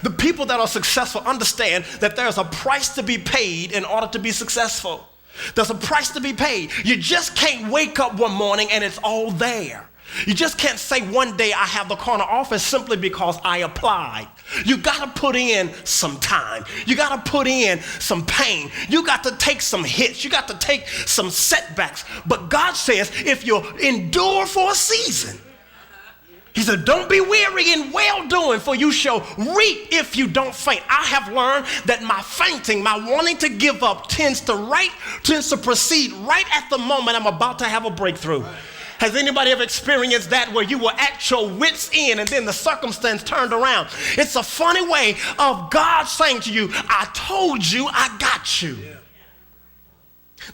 The people that are successful understand that there's a price to be paid in order to be successful. There's a price to be paid. You just can't wake up one morning and it's all there. You just can't say one day I have the corner office simply because I applied. You got to put in some time. You got to put in some pain. You got to take some hits. You got to take some setbacks. But God says if you endure for a season, he said, don't be weary in well-doing, for you shall reap if you don't faint. I have learned that my fainting, my wanting to give up tends to proceed right at the moment I'm about to have a breakthrough. Has anybody ever experienced that where you were at your wit's end and then the circumstance turned around? It's a funny way of God saying to you, I told you I got you. Yeah.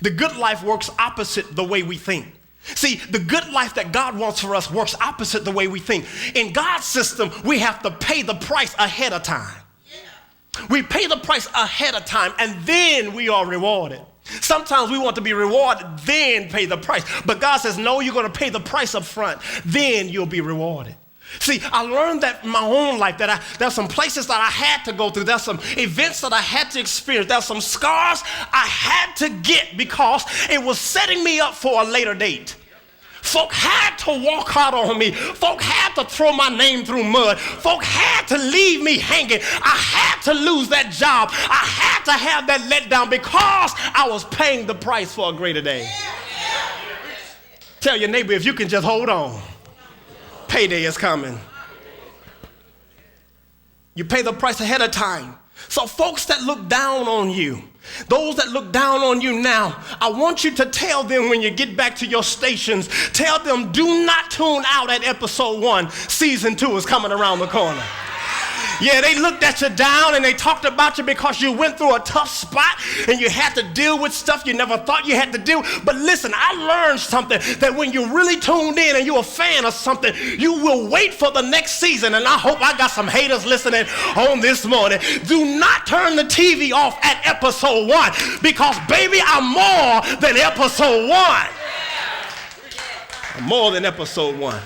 The good life works opposite the way we think. See, the good life that God wants for us works opposite the way we think. In God's system, we have to pay the price ahead of time. Yeah. We pay the price ahead of time and then we are rewarded. Sometimes we want to be rewarded, then pay the price. But God says, no, you're going to pay the price up front, then you'll be rewarded. See, I learned that in my own life that there's some places that I had to go through. There's some events that I had to experience. There's some scars I had to get because it was setting me up for a later date. Folk had to walk out on me. Folk had to throw my name through mud. Folk had to leave me hanging. I had to lose that job. I had to have that letdown because I was paying the price for a greater day. Tell your neighbor, if you can just hold on, payday is coming. You pay the price ahead of time. So folks that look down on you, those that look down on you now, I want you to tell them when you get back to your stations, tell them do not tune out at episode 1. Season 2 is coming around the corner. Yeah, they looked at you down and they talked about you because you went through a tough spot and you had to deal with stuff you never thought you had to do. But listen, I learned something that when you're really tuned in and you're a fan of something, you will wait for the next season. And I hope I got some haters listening on this morning. Do not turn the TV off at episode 1 because, baby, I'm more than episode 1. I'm more than episode 1.